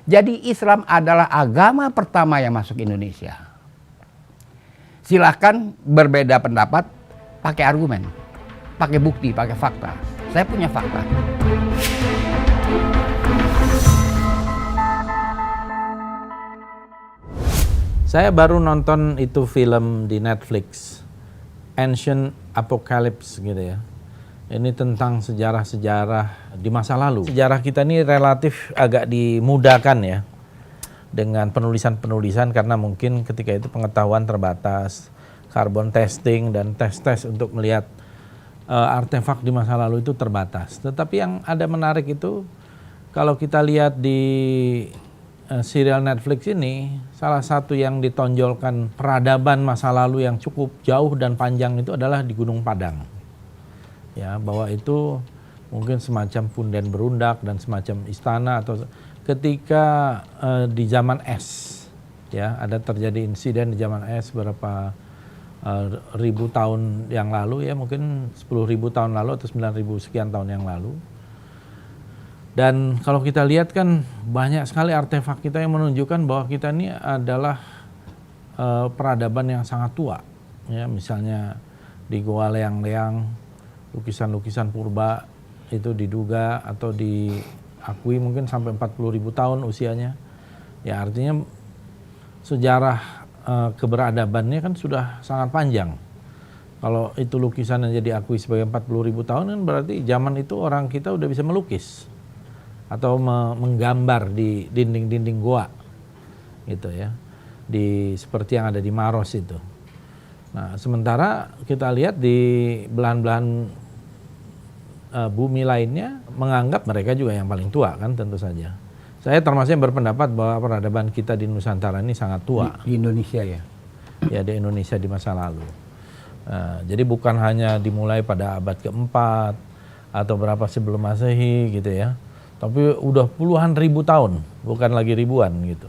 Jadi Islam adalah agama pertama yang masuk Indonesia. Silahkan berbeda pendapat, pakai argumen, pakai bukti, pakai fakta. Saya punya fakta. Saya baru nonton itu film di Netflix, Ancient Apocalypse gitu ya. Ini tentang sejarah-sejarah di masa lalu. Sejarah kita ini relatif agak dimudahkan ya dengan penulisan-penulisan karena mungkin ketika itu pengetahuan terbatas, carbon testing dan tes-tes untuk melihat artefak di masa lalu itu terbatas. Tetapi yang ada menarik itu kalau kita lihat di serial Netflix ini, salah satu yang ditonjolkan peradaban masa lalu yang cukup jauh dan panjang itu adalah di Gunung Padang. Ya, bahwa itu mungkin semacam punden berundak dan semacam istana atau ketika di zaman es, ya ada terjadi insiden di zaman es beberapa ribu tahun yang lalu ya, mungkin 10.000 tahun lalu atau 9.000 sekian tahun yang lalu. Dan kalau kita lihat kan banyak sekali artefak kita yang menunjukkan bahwa kita ini adalah peradaban yang sangat tua. Ya, misalnya di Goa Leang-Leang, lukisan-lukisan purba itu diduga atau diakui mungkin sampai 40.000 tahun usianya. Ya artinya sejarah keberadabannya kan sudah sangat panjang. Kalau itu lukisan yang diakui sebagai 40.000 tahun kan berarti zaman itu orang kita udah bisa melukis atau menggambar di dinding-dinding goa gitu ya, seperti yang ada di Maros itu. Nah sementara kita lihat di belahan-belahan bumi lainnya menganggap mereka juga yang paling tua kan, tentu saja. Saya termasuk yang berpendapat bahwa peradaban kita di Nusantara ini sangat tua. Di Indonesia ya? Ya di Indonesia di masa lalu. Jadi bukan hanya dimulai pada abad keempat atau berapa sebelum Masehi gitu ya. Tapi udah puluhan ribu tahun, bukan lagi ribuan gitu.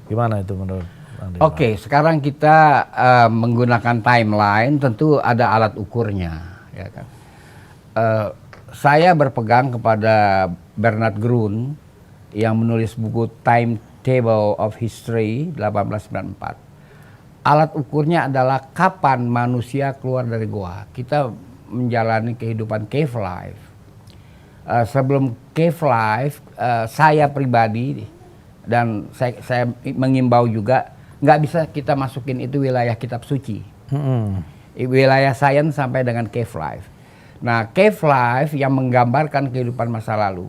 Gimana itu menurut Anda? Oke, sekarang kita menggunakan timeline, tentu ada alat ukurnya, ya kan. Saya berpegang kepada Bernard Grun yang menulis buku Timetable of History 1894. Alat ukurnya adalah kapan manusia keluar dari goa. Kita menjalani kehidupan cave life. Sebelum cave life, saya pribadi dan saya mengimbau juga nggak bisa kita masukin itu wilayah kitab suci. Wilayah sains sampai dengan cave life. Nah, cave life yang menggambarkan kehidupan masa lalu.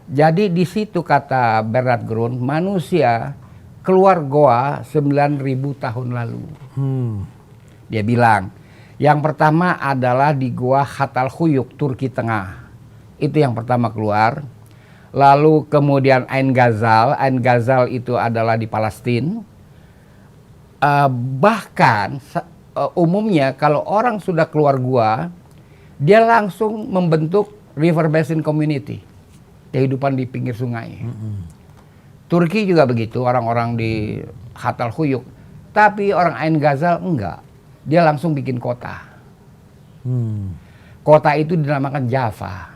Jadi di situ kata Bernard Grun, manusia keluar goa 9.000 tahun lalu. Dia bilang, yang pertama adalah di goa Khatal Khuyuk, Turki Tengah. Itu yang pertama keluar. Lalu kemudian Ain Ghazal. Ain Ghazal itu adalah di Palestina. Bahkan umumnya kalau orang sudah keluar gua, dia langsung membentuk river basin community, kehidupan di pinggir sungai. Turki juga begitu, orang-orang di Khatal Khuyuk. Tapi orang Ain Ghazal enggak, dia langsung bikin kota. Kota itu dinamakan Java.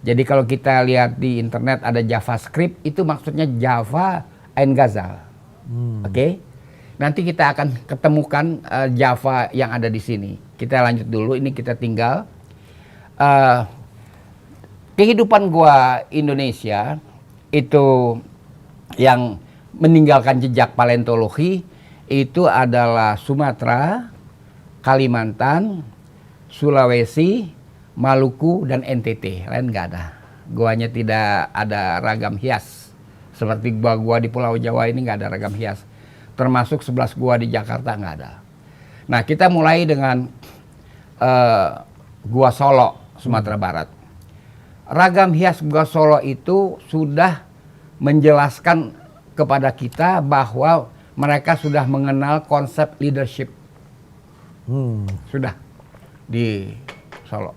Jadi kalau kita lihat di internet ada JavaScript, itu maksudnya Java Ain Ghazal. Oke? Nanti kita akan ketemukan Java yang ada di sini. Kita lanjut dulu, ini kita tinggal. Kehidupan gua Indonesia itu yang meninggalkan jejak paleontologi itu adalah Sumatera, Kalimantan, Sulawesi, Maluku, dan NTT. Lain nggak ada. Guanya tidak ada ragam hias. Seperti gua di Pulau Jawa ini nggak ada ragam hias. Termasuk 11 gua di Jakarta nggak ada. Nah kita mulai dengan Gua Solo, Sumatera Barat. Ragam hias Gua Solo itu sudah menjelaskan kepada kita bahwa mereka sudah mengenal konsep leadership. Sudah di Solo.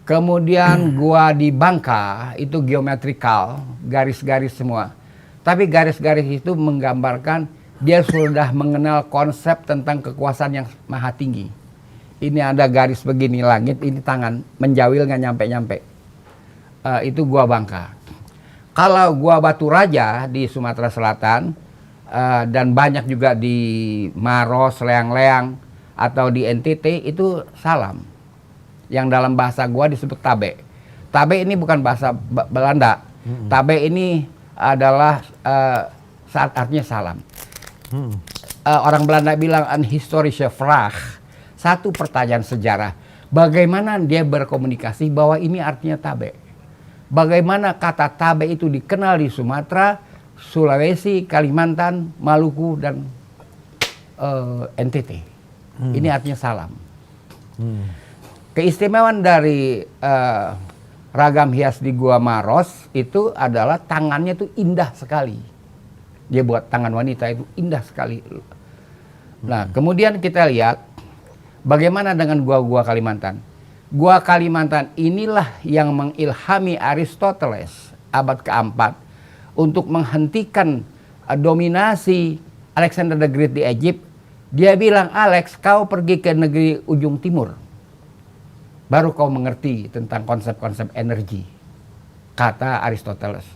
Kemudian gua di Bangka itu geometrikal, garis-garis semua. Tapi garis-garis itu menggambarkan dia sudah mengenal konsep tentang kekuasaan yang maha tinggi. Ini ada garis begini langit, ini tangan menjawil nggak nyampe-nyampe. Itu gua Bangka. Kalau gua Batu Raja di Sumatera Selatan dan banyak juga di Maros, Leang-Leang atau di NTT itu salam. Yang dalam bahasa gua disebut tabe. Tabe ini bukan bahasa Belanda. Tabe ini adalah saat artinya salam. Orang Belanda bilang an historische vraag. Satu pertanyaan sejarah. Bagaimana dia berkomunikasi bahwa ini artinya tabe. Bagaimana kata tabe itu dikenal di Sumatera, Sulawesi, Kalimantan, Maluku, dan NTT. Ini artinya salam. Keistimewaan dari ragam hias di Gua Maros itu adalah tangannya itu indah sekali. Dia buat tangan wanita itu indah sekali. Nah, kemudian kita lihat bagaimana dengan gua-gua Kalimantan. Gua Kalimantan inilah yang mengilhami Aristoteles abad keempat untuk menghentikan dominasi Alexander the Great di Egypt. Dia bilang, Alex, kau pergi ke negeri ujung timur. Baru kau mengerti tentang konsep-konsep energi. Kata Aristoteles.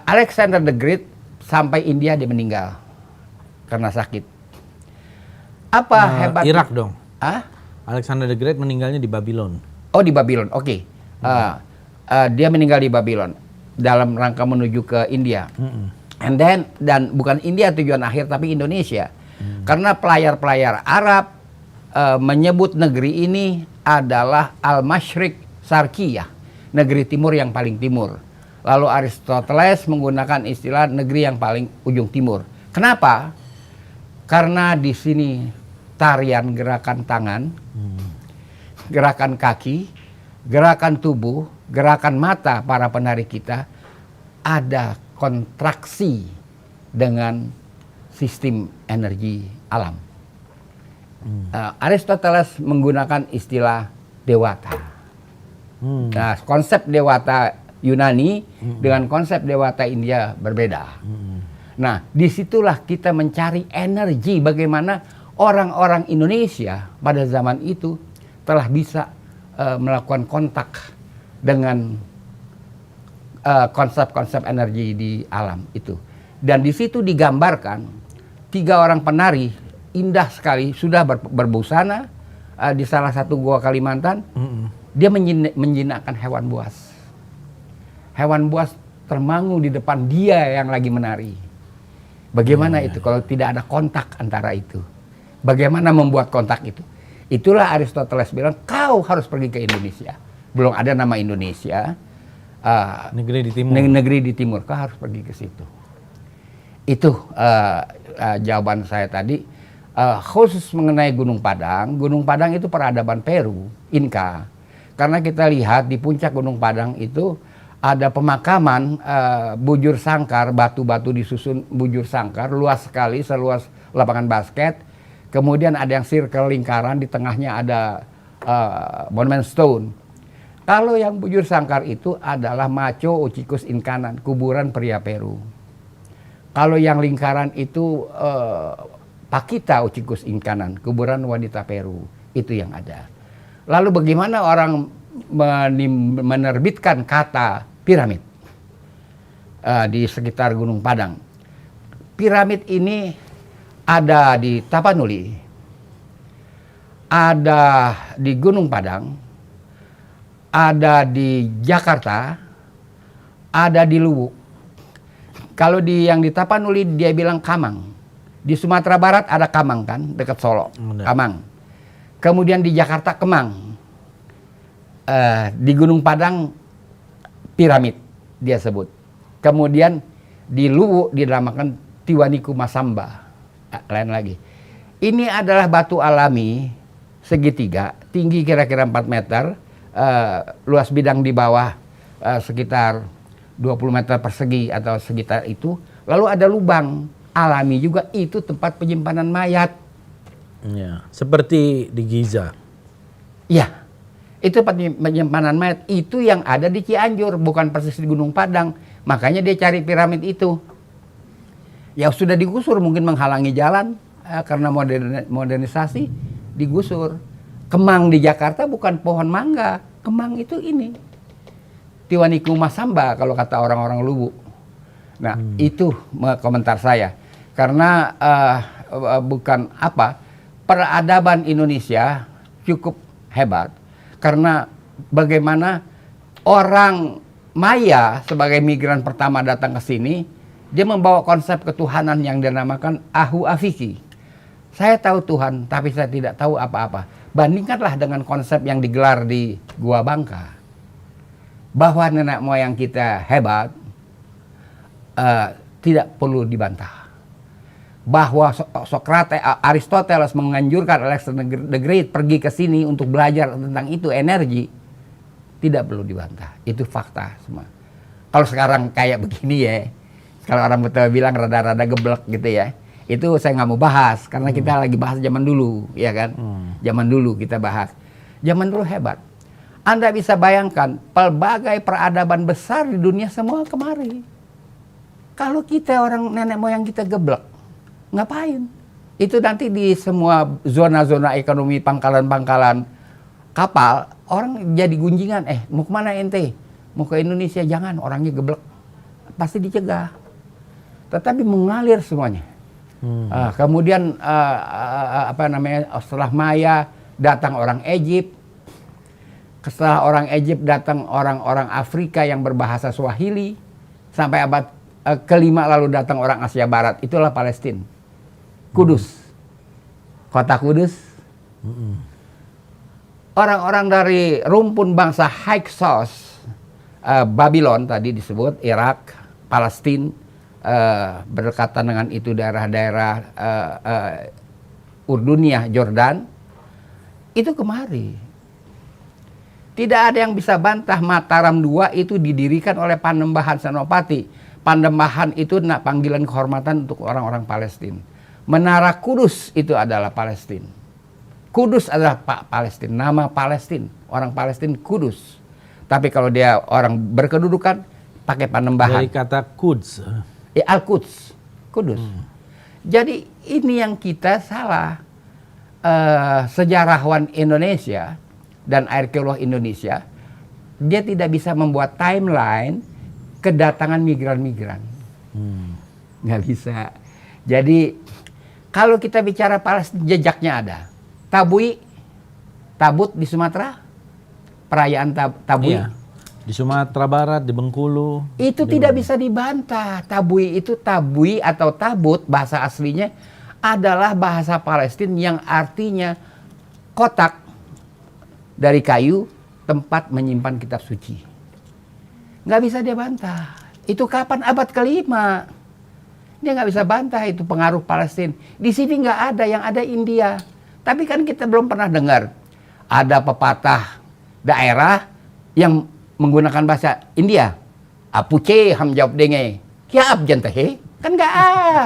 Alexander the Great sampai India dia meninggal. Karena sakit. Apa hebat? Irak dong. Hah? Alexander the Great meninggalnya di Babylon. Oh, di Babylon, oke. Dia meninggal di Babylon. Dalam rangka menuju ke India. And then, dan bukan India tujuan akhir, tapi Indonesia. Karena pelayar-pelayar Arab menyebut negeri ini adalah Al-Masyriq Sarkiyah, negeri timur yang paling timur. Lalu Aristoteles menggunakan istilah negeri yang paling ujung timur. Kenapa? Karena di sini tarian gerakan tangan, gerakan kaki, gerakan tubuh, gerakan mata para penari kita ada kontraksi dengan sistem energi alam. Aristoteles menggunakan istilah dewata. Nah, konsep dewata Yunani dengan konsep dewata India berbeda. Nah, disitulah kita mencari energi bagaimana orang-orang Indonesia pada zaman itu telah bisa melakukan kontak dengan konsep-konsep energi di alam itu. Dan di situ digambarkan 3 orang penari indah sekali, sudah berbusana di salah satu gua Kalimantan. Dia menjinakkan hewan buas. Hewan buas termangu di depan dia yang lagi menari. Bagaimana itu kalau tidak ada kontak antara itu? Bagaimana membuat kontak itu? Itulah Aristoteles bilang, kau harus pergi ke Indonesia. Belum ada nama Indonesia. Negeri di timur. Negeri di timur, kau harus pergi ke situ. Itu jawaban saya tadi. Khusus mengenai Gunung Padang. Gunung Padang itu peradaban Peru, Inka. Karena kita lihat di puncak Gunung Padang itu ada pemakaman bujur sangkar, batu-batu disusun bujur sangkar, luas sekali, seluas lapangan basket. Kemudian ada yang circle lingkaran, di tengahnya ada monument stone. Kalau yang bujur sangkar itu adalah Macho Uchicus Incanan, kuburan pria Peru. Kalau yang lingkaran itu Paquita Uchicus Incanan, kuburan wanita Peru. Itu yang ada. Lalu bagaimana orang menerbitkan kata piramid di sekitar Gunung Padang? Piramid ini ada di Tapanuli, ada di Gunung Padang, ada di Jakarta, ada di Luwu. Kalau yang di Tapanuli dia bilang Kamang. Di Sumatera Barat ada Kamang kan, dekat Solo. Kamang. Kemudian di Jakarta Kemang. Di Gunung Padang piramid dia sebut. Kemudian di Luwu dinamakan Tiwaniku Masamba. Lain lagi. Ini adalah batu alami segitiga, tinggi kira-kira 4 meter, luas bidang di bawah sekitar 20 meter persegi atau sekitar itu. Lalu ada lubang alami juga, itu tempat penyimpanan mayat. Ya, seperti di Giza. Ya, itu penyimpanan mayat. Itu yang ada di Cianjur, bukan persis di Gunung Padang. Makanya dia cari piramid itu. Ya sudah digusur, mungkin menghalangi jalan karena modernisasi, digusur. Kemang di Jakarta bukan pohon mangga, kemang itu ini. Tiwaniku Masamba kalau kata orang-orang Lubu. Nah, itu komentar saya. Karena bukan apa, peradaban Indonesia cukup hebat. Karena bagaimana orang Maya sebagai migran pertama datang ke sini, dia membawa konsep ketuhanan yang dinamakan Ahu Afiki. Saya tahu Tuhan, tapi saya tidak tahu apa-apa. Bandingkanlah dengan konsep yang digelar di Gua Bangka. Bahwa nenek moyang kita hebat, tidak perlu dibantah. Bahwa Socrates, Aristoteles menganjurkan Alexander the Great pergi ke sini untuk belajar tentang itu, energi, tidak perlu dibantah. Itu fakta semua. Kalau sekarang kayak begini ya, kalau orang betul bilang rada-rada geblek gitu ya, itu saya nggak mau bahas karena kita lagi bahas zaman dulu, ya kan? Zaman dulu kita bahas. Zaman dulu hebat. Anda bisa bayangkan pelbagai peradaban besar di dunia semua kemari. Kalau kita orang nenek moyang kita geblek, ngapain? Itu nanti di semua zona-zona ekonomi, pangkalan-pangkalan kapal, orang jadi gunjingan. Mau kemana ente? Mau ke Indonesia? Jangan, orangnya geblek. Pasti dicegah. Tetapi mengalir semuanya. Kemudian setelah Maya datang orang Egypt. Setelah orang Egypt datang orang-orang Afrika yang berbahasa Swahili. Sampai abad kelima lalu datang orang Asia Barat. Itulah Palestina. Kudus. Kota Kudus. Orang-orang dari rumpun bangsa Hyksos, Babylon tadi disebut, Irak, Palestina, berdekatan dengan itu daerah-daerah Urduniyah, Jordan, itu kemari. Tidak ada yang bisa bantah Mataram II itu didirikan oleh Panembahan Senopati. Panembahan itu panggilan kehormatan untuk orang-orang Palestina. Menara Kudus itu adalah Palestina. Kudus adalah Palestina, nama Palestina, orang Palestina Kudus. Tapi kalau dia orang berkedudukan pakai Panembahan. Dari kata Quds. Al-Quds, Kudus. Jadi ini yang kita salah. Sejarawan Indonesia dan arkeolog Indonesia, dia tidak bisa membuat timeline kedatangan migran-migran. Nggak bisa. Jadi kalau kita bicara Palestina, jejaknya ada. Tabut di Sumatera, perayaan Tabui. Iya. Di Sumatera Barat, di Bengkulu. Itu tidak bisa dibantah. Tabui atau tabut, bahasa aslinya adalah bahasa Palestina yang artinya kotak dari kayu, tempat menyimpan kitab suci. Nggak bisa dia bantah. Itu kapan? Abad kelima. Dia nggak bisa bantah itu pengaruh Palestina. Di sini nggak ada, yang ada India. Tapi kan kita belum pernah dengar ada pepatah daerah yang menggunakan bahasa India. Apuce ham jawab denge. Kiap jantahe. Kan nggak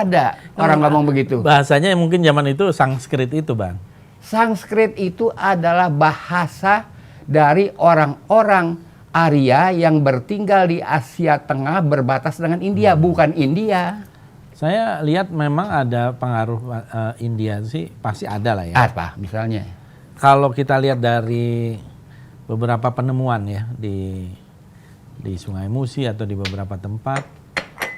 ada orang ngomong begitu. Bahasanya mungkin zaman itu Sanskrit itu, Bang. Sanskrit itu adalah bahasa dari orang-orang Arya yang bertinggal di Asia Tengah berbatas dengan India, bukan India. Saya lihat memang ada pengaruh India sih, pasti ada lah ya. Apa misalnya? Kalau kita lihat dari beberapa penemuan ya di Sungai Musi atau di beberapa tempat,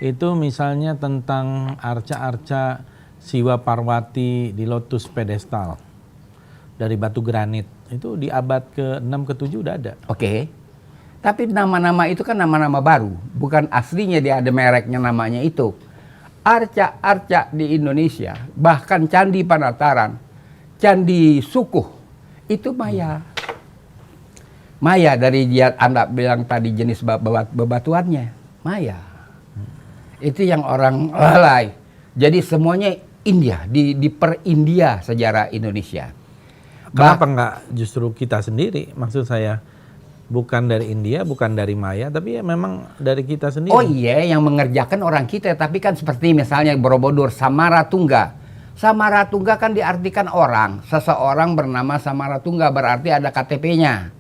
itu misalnya tentang arca-arca Siwa Parwati di Lotus Pedestal dari batu granit, itu di abad ke-6 ke-7 udah ada. Oke. Tapi nama-nama itu kan nama-nama baru, bukan aslinya dia ada mereknya namanya itu. Arca-arca di Indonesia, bahkan Candi Panataran, Candi Sukuh, itu Maya. Maya dari dia Anda bilang tadi jenis bebatuannya, Maya. Itu yang orang lalai. Jadi semuanya India, diper-India sejarah Indonesia. Kenapa nggak justru kita sendiri? Maksud saya bukan dari India, bukan dari Maya, tapi ya memang dari kita sendiri. Oh iya, yang mengerjakan orang kita. Tapi kan seperti misalnya Borobudur, Samaratungga. Samaratungga kan diartikan orang. Seseorang bernama Samaratungga berarti ada KTP-nya.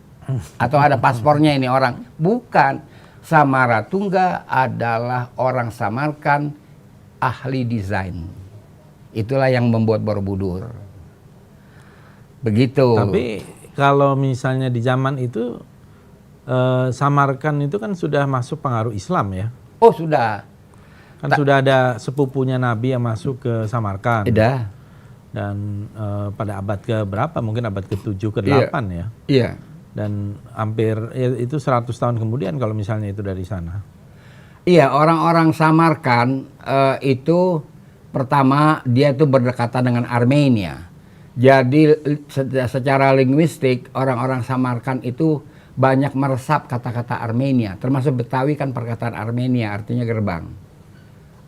Atau ada paspornya ini orang. Bukan. Samaratungga adalah orang Samarkand, ahli desain. Itulah yang membuat Borobudur. Begitu. Tapi kalau misalnya di zaman itu Samarkand itu kan sudah masuk pengaruh Islam ya. Oh sudah. Kan sudah ada sepupunya Nabi yang masuk ke Samarkand. Ada. Dan pada abad ke berapa? Mungkin abad ke-7 ke-8 ya. Iya. Dan hampir ya, itu 100 tahun kemudian kalau misalnya itu dari sana. Iya, orang-orang Samarkand itu pertama dia itu berdekatan dengan Armenia. Jadi secara linguistik orang-orang Samarkand itu banyak meresap kata-kata Armenia, termasuk Betawi kan perkataan Armenia artinya gerbang.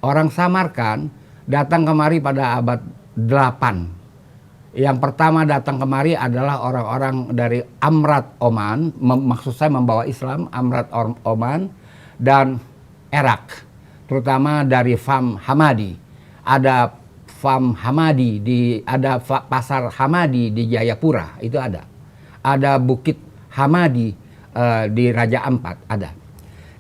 Orang Samarkand datang kemari pada abad 8. Yang pertama datang kemari adalah orang-orang dari Amrat Oman, maksud saya membawa Islam, Amrat Oman dan Irak, terutama dari Fam Hamadi. Ada Fam Hamadi ada pasar Hamadi di Jayapura, itu ada. Ada Bukit Hamadi di Raja Ampat, ada.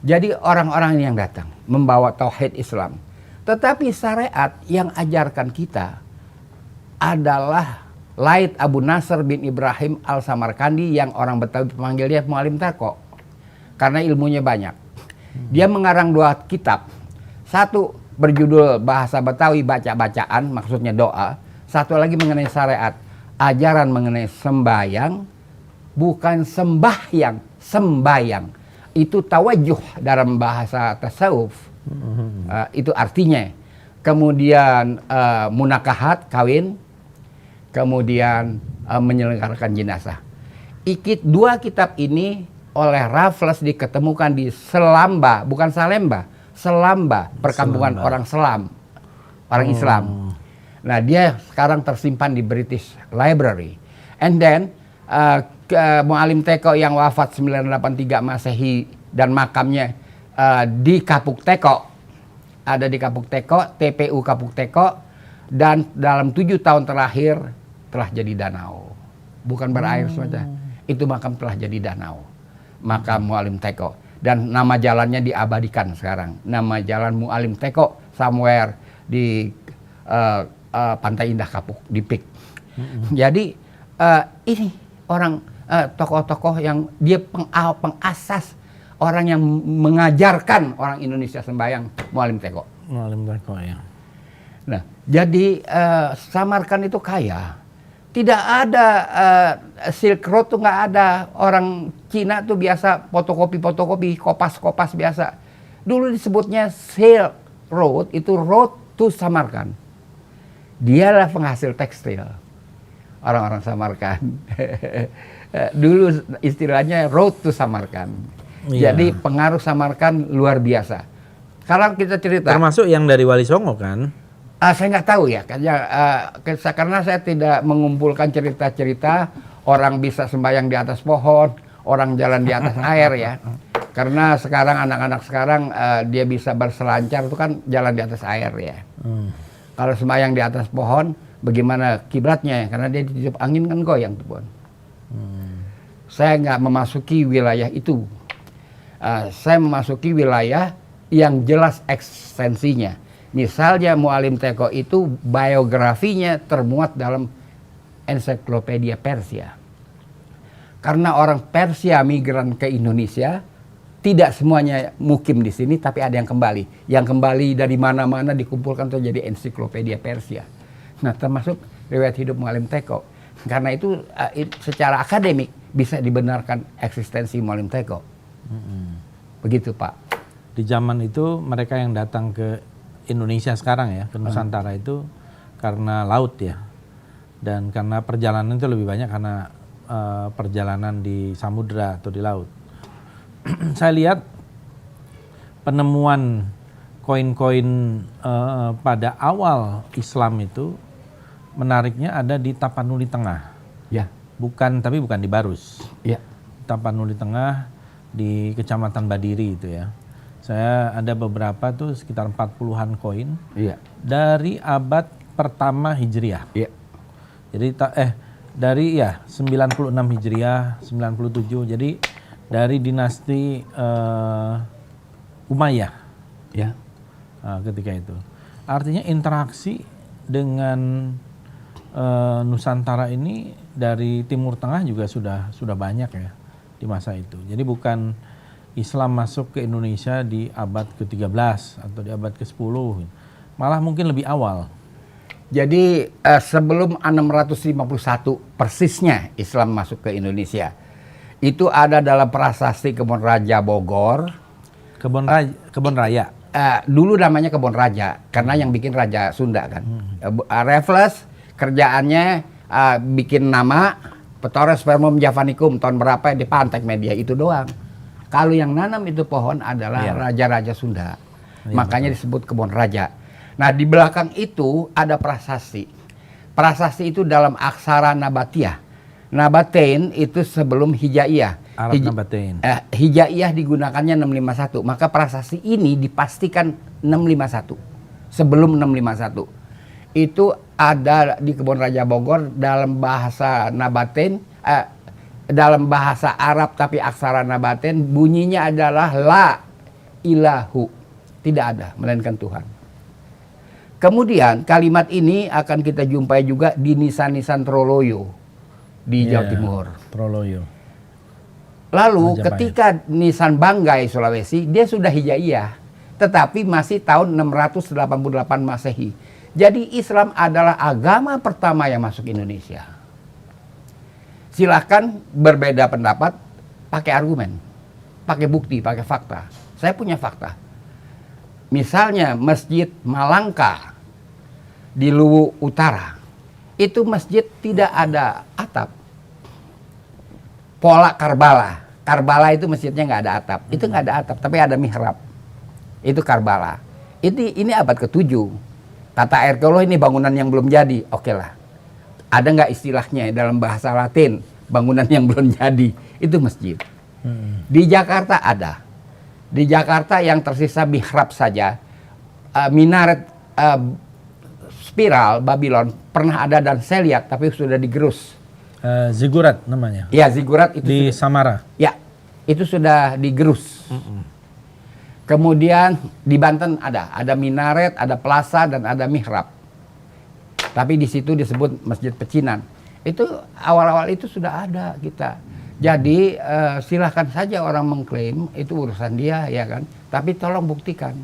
Jadi orang-orang yang datang membawa tauhid Islam. Tetapi syariat yang ajarkan kita adalah Laith Abu Nasr bin Ibrahim Al-Samarkandi yang orang Betawi memanggil dia Mu'alim Teko. Karena ilmunya banyak. Dia mengarang 2 kitab. Satu berjudul Bahasa Betawi Baca-Bacaan, maksudnya doa. Satu lagi mengenai syariat. Ajaran mengenai sembayang, bukan sembahyang, sembayang. Itu tawajuh dalam bahasa tasawuf. Itu artinya. Kemudian munakahat, kawin. Kemudian menyelenggarakan jenazah. 2 kitab ini oleh Raffles diketemukan di Selamba, bukan Salemba, Selamba, perkampungan Selamba. Orang Selam, orang Islam. Nah, dia sekarang tersimpan di British Library. And then Mu'alim Teko yang wafat 983 Masehi dan makamnya di Kapuk Teko, ada di Kapuk Teko, TPU Kapuk Teko, dan dalam 7 tahun terakhir telah jadi danau, bukan berair saja. Itu makam telah jadi danau. Makam Mu'alim Teko, dan nama jalannya diabadikan sekarang. Nama jalan Mu'alim Teko somewhere di Pantai Indah Kapuk di Pik. Jadi ini orang tokoh-tokoh yang dia pengasas, orang yang mengajarkan orang Indonesia sembahyang, Mu'alim Teko. Mu'alim Teko ya. Nah, jadi Samarkand itu kaya. Tidak ada Silk Road tuh nggak ada. Orang Cina tuh biasa fotokopi, kopas biasa. Dulu disebutnya Silk Road, itu road to Samarkand. Dialah penghasil tekstil. Orang-orang Samarkand. Dulu istilahnya road to Samarkand. Iya. Jadi pengaruh Samarkand luar biasa. Sekarang kita cerita. Termasuk yang dari Wali Songo kan? Saya nggak tahu ya, karena saya tidak mengumpulkan cerita-cerita orang bisa sembahyang di atas pohon, orang jalan di atas air ya. Karena sekarang anak-anak sekarang dia bisa berselancar itu kan jalan di atas air ya. Kalau sembahyang di atas pohon, bagaimana kiblatnya? Karena dia ditiup angin kan goyang tuh pohon. Saya nggak memasuki wilayah itu. Saya memasuki wilayah yang jelas ekstensinya. Misalnya Mu'alim Teko itu biografinya termuat dalam ensiklopedia Persia. Karena orang Persia migran ke Indonesia, tidak semuanya mukim di sini, tapi ada yang kembali. Yang kembali dari mana-mana dikumpulkan untuk jadi ensiklopedia Persia. Nah, termasuk riwayat hidup Mu'alim Teko. Karena itu secara akademik bisa dibenarkan eksistensi Mu'alim Teko. Begitu, Pak. Di zaman itu mereka yang datang ke Indonesia sekarang ya, ke Nusantara itu karena laut ya. Dan karena perjalanan itu lebih banyak karena perjalanan di samudra atau di laut. Saya lihat penemuan koin-koin pada awal Islam itu menariknya ada di Tapanuli Tengah. Ya. Tapi bukan di Barus. Ya. Tapanuli Tengah di Kecamatan Badiri itu ya. Saya ada beberapa tuh sekitar 40-an koin. Iya. Dari abad pertama Hijriah. Iya. Jadi dari 96 Hijriah, 97. Jadi dari dinasti Umayyah. Ya. Ketika itu. Artinya interaksi dengan Nusantara ini dari Timur Tengah juga sudah banyak ya. di masa itu. Jadi bukan Islam masuk ke Indonesia di abad ke-13 atau di abad ke-10, malah mungkin lebih awal. Jadi sebelum 651 persisnya Islam masuk ke Indonesia, itu ada dalam prasasti Kebon Raja Bogor. Kebon Raya. Dulu namanya Kebon Raja karena yang bikin Raja Sunda kan. Raffles kerjaannya bikin nama Ptoros Spermum javanicum tahun berapa di Pantek Media itu doang. Kalau yang nanam itu pohon adalah raja-raja Sunda. Makanya disebut Kebon Raja. Nah, di belakang itu ada prasasti. Prasasti itu dalam aksara Nabatiyah. Nabatein itu sebelum Hijaiyah. Arab Nabatein. Hijaiyah digunakannya 651. Maka prasasti ini dipastikan 651. Sebelum 651. Itu ada di Kebon Raja Bogor dalam bahasa Nabatein, dalam bahasa Arab tapi aksara Nabatein bunyinya adalah la ilahu. Tidak ada melainkan Tuhan. Kemudian kalimat ini akan kita jumpai juga di nisan-nisan Troloyo di Jawa Timur. Troloyo. Lalu Majapahit. ketika nisan Banggai Sulawesi dia sudah Hijaiyah, tetapi masih tahun 688 Masehi. Jadi Islam adalah agama pertama yang masuk Indonesia. Silakan berbeda pendapat, pakai argumen, pakai bukti, pakai fakta. Saya punya fakta. Misalnya Masjid Malangka di Luwu Utara, itu masjid tidak ada atap. Pola Karbala, Karbala itu masjidnya nggak ada atap. Itu nggak ada atap, tapi ada mihrab. Itu Karbala. Ini abad ke-7. Kata arkeolog ini bangunan yang belum jadi. Oke lah. Ada nggak istilahnya dalam bahasa Latin bangunan yang belum jadi? Itu masjid. Di Jakarta ada. Di Jakarta yang tersisa mihrab saja, minaret spiral Babylon pernah ada dan saya lihat, tapi sudah digerus. Zigurat namanya. Ya, zigurat itu Di sudah, Samara. ya, itu sudah digerus. Kemudian di Banten ada minaret, ada plaza dan ada mihrab. Tapi di situ disebut Masjid Pecinan. Itu awal-awal itu sudah ada kita. Jadi silahkan saja orang mengklaim itu urusan dia, ya kan. Tapi tolong buktikan.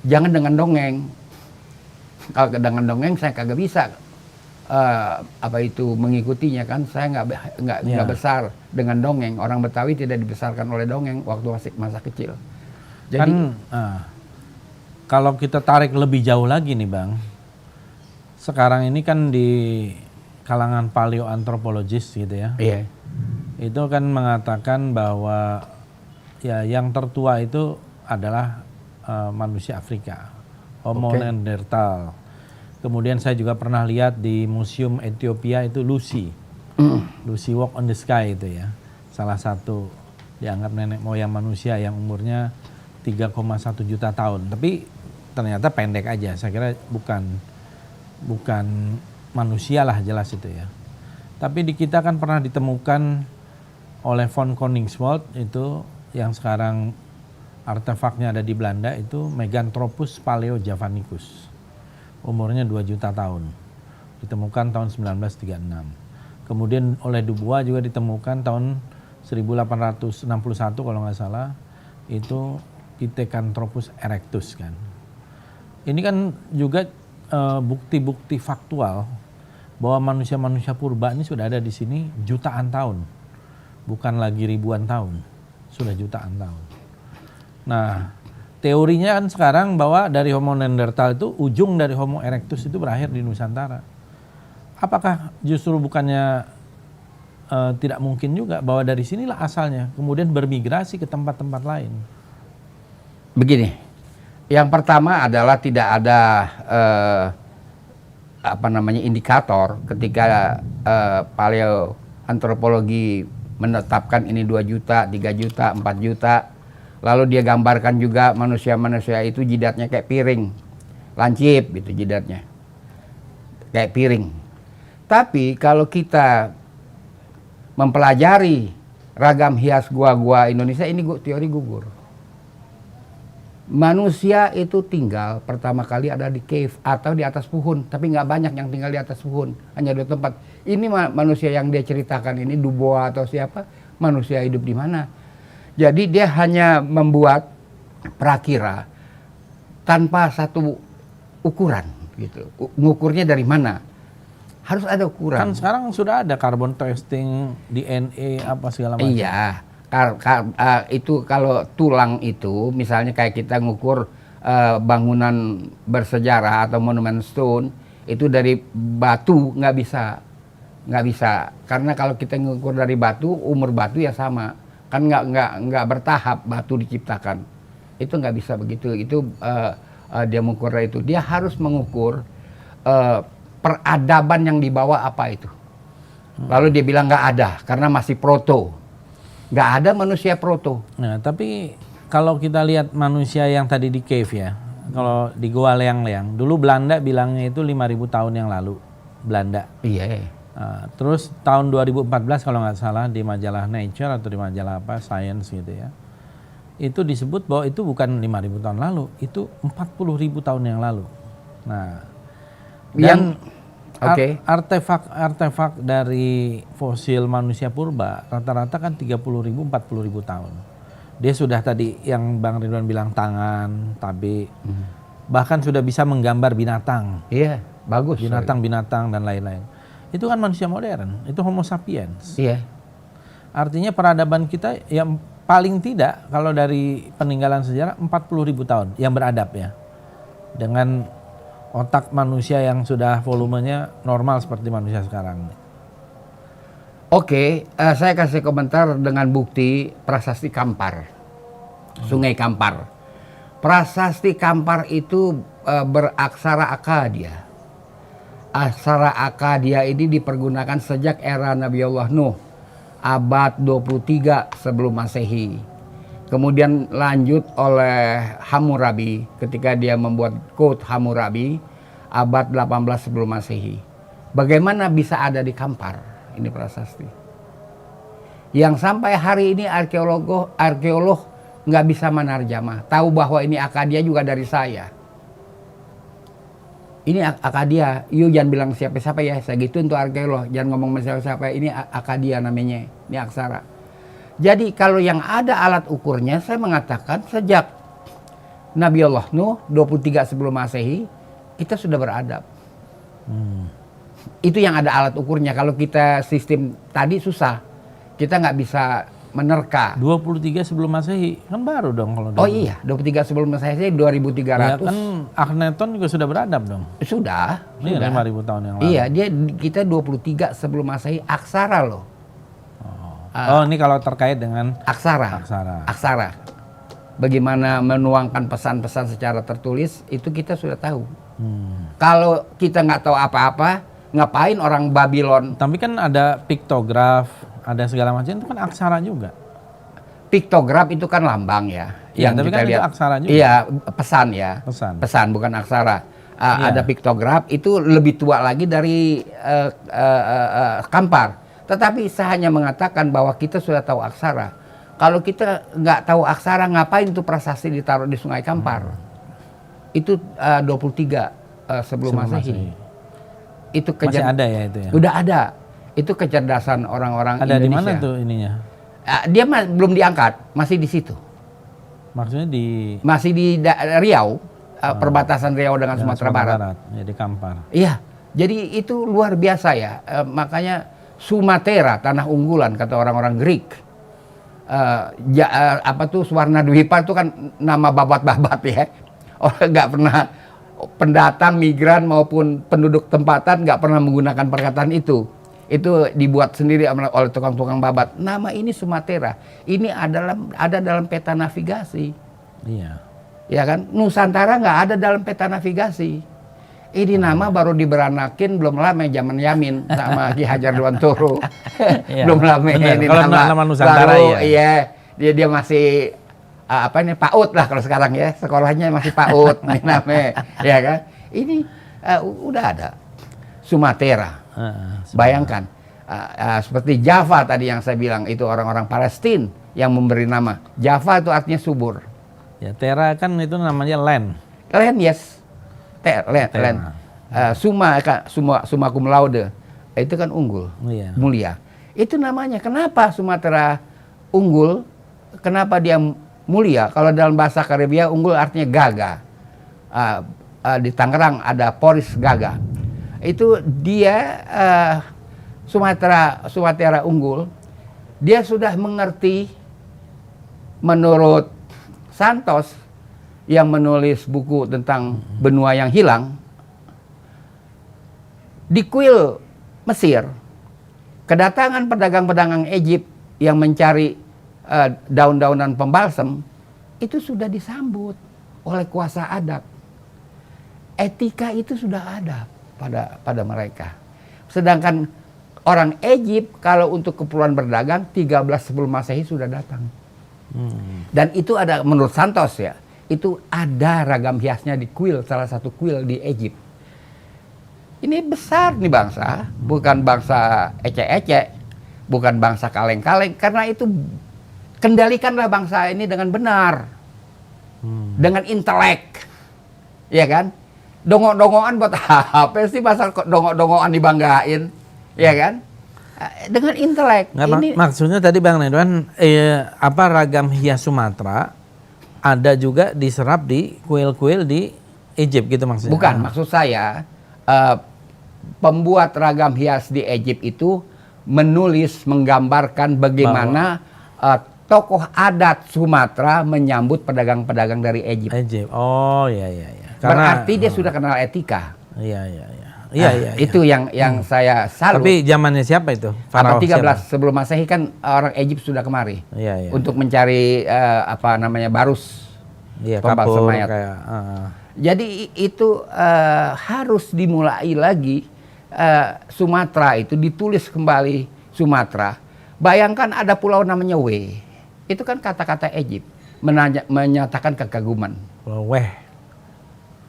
Jangan dengan dongeng. Kalau dengan dongeng saya kagak bisa mengikutinya kan. Saya nggak besar dengan dongeng. Orang Betawi tidak dibesarkan oleh dongeng waktu masa kecil. Jadi Kan kalau kita tarik lebih jauh lagi nih Bang, sekarang ini kan di kalangan paleoantropologis gitu ya. iya. Itu kan mengatakan bahwa ya yang tertua itu adalah manusia Afrika, Homo neanderthal. Kemudian saya juga pernah lihat di Museum Ethiopia itu Lucy Walk on the Sky itu ya, salah satu dianggap nenek moyang manusia yang umurnya 3,1 juta tahun. Tapi ternyata pendek aja. Saya kira bukan manusia lah jelas itu ya. Tapi di kita kan pernah ditemukan oleh von Koningswald itu yang sekarang artefaknya ada di Belanda itu Meganthropus paleojavanicus. Umurnya 2 juta tahun. Ditemukan tahun 1936. Kemudian oleh Dubois juga ditemukan tahun 1861 kalau nggak salah itu Pithecanthropus erectus kan. Ini kan juga bukti-bukti faktual bahwa manusia-manusia purba ini sudah ada di sini jutaan tahun. Bukan lagi ribuan tahun, sudah jutaan tahun. Nah, teorinya kan sekarang bahwa dari Homo neanderthal itu ujung dari Homo erectus itu berakhir di Nusantara. Apakah justru bukannya tidak mungkin juga bahwa dari sinilah asalnya, kemudian bermigrasi ke tempat-tempat lain? Begini, yang pertama adalah tidak ada indikator ketika paleoantropologi menetapkan ini 2 juta, 3 juta, 4 juta. Lalu dia gambarkan juga manusia-manusia itu jidatnya kayak piring. Lancip gitu jidatnya. Kayak piring. Tapi kalau kita mempelajari ragam hias gua-gua Indonesia, ini teori gugur. Manusia itu tinggal pertama kali ada di cave atau di atas pohon, tapi nggak banyak yang tinggal di atas pohon, hanya 2 tempat. Ini manusia yang dia ceritakan ini Dubois atau siapa manusia hidup di mana. Jadi dia hanya membuat prakira tanpa satu ukuran gitu. Ngukurnya dari mana? Harus ada ukuran. Kan sekarang sudah ada carbon testing, DNA apa segala macam. Iya, itu kalau tulang itu, misalnya kayak kita ngukur bangunan bersejarah atau monumen stone, itu dari batu nggak bisa, karena kalau kita ngukur dari batu, umur batu ya sama, kan nggak bertahap batu diciptakan, itu nggak bisa begitu. Itu dia mengukur itu, dia harus mengukur peradaban yang dibawa apa itu. Lalu dia bilang nggak ada, karena masih proto. Nggak ada manusia proto. Nah, tapi kalau kita lihat manusia yang tadi di cave ya, kalau di Goa Leang-Leang, dulu Belanda bilangnya itu 5.000 tahun yang lalu. Belanda. Iya. Terus tahun 2014 kalau nggak salah di majalah Nature atau di majalah apa, Science gitu ya, itu disebut bahwa itu bukan 5.000 tahun lalu, itu 40.000 tahun yang lalu. Nah, dan artefak dari fosil manusia purba rata-rata kan 30.000, 40.000 tahun. Dia sudah tadi yang Bang Ridwan bilang tangan, tabe, bahkan sudah bisa menggambar binatang. Iya, bagus. Binatang-binatang dan lain-lain. Itu kan manusia modern, itu Homo sapiens. Iya. Artinya peradaban kita yang paling tidak kalau dari peninggalan sejarah 40.000 tahun yang beradab ya. Dengan otak manusia yang sudah volumenya normal seperti manusia sekarang. Oke, saya kasih komentar dengan bukti prasasti Kampar. Sungai Kampar. Prasasti Kampar itu beraksara Akkadia. Aksara Akkadia ini dipergunakan sejak era Nabi Allah Nuh, abad 23 sebelum Masehi. Kemudian lanjut oleh Hammurabi ketika dia membuat Code Hammurabi abad 18 sebelum Masehi. Bagaimana bisa ada di Kampar ini prasasti? Yang sampai hari ini arkeolog nggak bisa menarjamah. Tahu bahwa ini Akkadia juga dari saya. Ini Akkadia, you jangan bilang siapa-siapa ya, saya gitu untuk arkeolog, jangan ngomong siapa-siapa, ini Akkadia namanya, ini aksara. Jadi kalau yang ada alat ukurnya, saya mengatakan sejak Nabi Allah Nuh 23 sebelum Masehi, kita sudah beradab. Itu yang ada alat ukurnya. Kalau kita sistem tadi susah, kita nggak bisa menerka. 23 sebelum Masehi, kan baru dong kalau Oh iya, 23 sebelum Masehi 2300. Ya kan Akhenaton juga sudah beradab dong. Sudah. Ini 5.000 tahun yang lalu. Iya, kita 23 sebelum Masehi aksara loh. Oh, ini kalau terkait dengan aksara. Bagaimana menuangkan pesan-pesan secara tertulis, itu kita sudah tahu. Kalau kita nggak tahu apa-apa, ngapain orang Babylon? Tapi kan ada piktograf, ada segala macam, itu kan aksara juga. Piktograf itu kan lambang ya. Iya, tapi kan itu aksara juga. Iya, pesan ya. Pesan bukan aksara. Ada piktograf, itu lebih tua lagi dari Kampar. Tetapi saya hanya mengatakan bahwa kita sudah tahu aksara. Kalau kita nggak tahu aksara, ngapain itu prasasti ditaruh di Sungai Kampar? Itu 23 sebelum Masehi. Itu masih ada ya itu ya? Udah ada. Itu kecerdasan orang-orang Indonesia. Ada di mana tuh ininya? Dia belum diangkat, masih di situ. Maksudnya masih di Riau, perbatasan Riau dengan Sumatera Barat. Ya, di Kampar. Iya. Jadi itu luar biasa ya. Makanya Sumatera, tanah unggulan kata orang-orang Greek. Suwarna Dwipa itu kan nama babat-babat ya. Orang nggak pernah, pendatang, migran maupun penduduk tempatan nggak pernah menggunakan perkataan itu. Itu dibuat sendiri oleh tukang-tukang babat. Nama ini Sumatera. Ini ada dalam peta navigasi. Iya. Ya kan? Nusantara nggak ada dalam peta navigasi. Ini nama baru diberanakin belum lama zaman Yamin sama Ki Hajar Dewantoro. Belum lama ini nama Nusantara baru, iya. Dia masih PAUD lah kalau sekarang ya. Sekolahnya masih PAUD nih namanya, ya kan? Ini udah ada Sumatera. Bayangkan seperti Java tadi yang saya bilang, itu orang-orang Palestina yang memberi nama. Java itu artinya subur. Ya, Terra kan itu namanya land. Land, yes. Land. Summa cum laude, itu kan unggul, mulia. Itu namanya. Kenapa Sumatera unggul? Kenapa dia mulia? Kalau dalam bahasa Karibia unggul artinya gagah. Di Tangerang ada Poris Gagah. Itu dia Sumatera unggul. Dia sudah mengerti, menurut Santos yang menulis buku tentang benua yang hilang, di kuil Mesir, kedatangan pedagang-pedagang Egypt yang mencari daun-daunan pembalsem itu sudah disambut oleh kuasa adat. Etika itu sudah ada pada mereka. Sedangkan orang Egypt kalau untuk keperluan berdagang 13 sebelum Masehi sudah datang. Dan itu ada menurut Santos ya, itu ada ragam hiasnya di kuil, salah satu kuil di Egypt. Ini besar nih bangsa, bukan bangsa ecek-ecek, bukan bangsa kaleng-kaleng, karena itu kendalikanlah bangsa ini dengan benar, dengan intelek, ya kan? Dongok-dongokan buat apa sih, masa dongok-dongokan dibanggain, ya kan? Dengan intelek. Nggak, maksudnya tadi Bang Ridwan, ragam hias Sumatera ada juga diserap di kuil-kuil di Egypt gitu maksudnya? Bukan, maksud saya pembuat ragam hias di Egypt itu menulis, menggambarkan bagaimana tokoh adat Sumatera menyambut pedagang-pedagang dari Egypt. Oh iya. Berarti dia sudah kenal etika. Iya. Itu yang saya salut. Tapi zamannya siapa itu? Abad 13 sebelum Masehi kan orang Egypt sudah kemari. Iya. Untuk mencari barus. Iya, pembalsam kapur mayat. Jadi itu harus dimulai lagi. Sumatera itu ditulis kembali Sumatera. Bayangkan ada pulau namanya W. Itu kan kata-kata Egypt menyatakan kekaguman. Pulau Weh.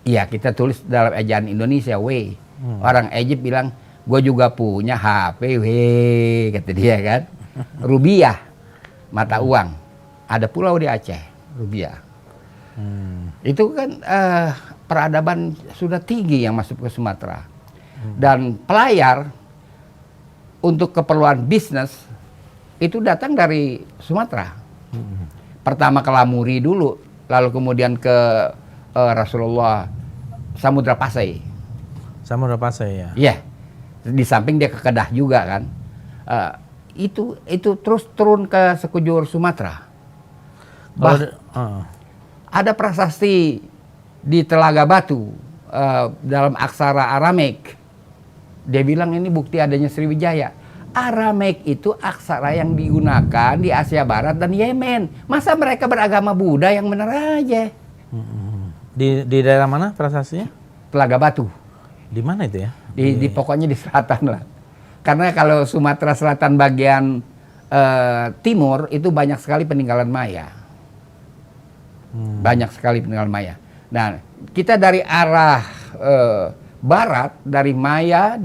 Iya, kita tulis dalam ejaan Indonesia W. Orang Egypt bilang, gue juga punya HP W, kata dia kan. Rubiah, mata uang. Ada pulau di Aceh, Rubiah. Itu kan peradaban sudah tinggi yang masuk ke Sumatera. Dan pelayar untuk keperluan bisnis itu datang dari Sumatera. Pertama ke Lamuri dulu, lalu kemudian ke Rasulullah Samudra Pasai. Samudra Pasai ya. Iya. Di samping dia ke Kedah juga kan. Itu terus turun ke sekujur Sumatera. Ada prasasti di Telaga Batu dalam aksara Arameik. Dia bilang ini bukti adanya Sriwijaya. Arameik itu aksara yang digunakan di Asia Barat dan Yemen. Masa mereka beragama Buddha, yang benar aja. Di daerah mana prasastinya? Telaga Batu. Di mana itu ya? Di pokoknya di selatan lah. Karena kalau Sumatera Selatan bagian timur itu banyak sekali peninggalan Maya. Banyak sekali peninggalan Maya. Nah, kita dari arah barat, dari Maya,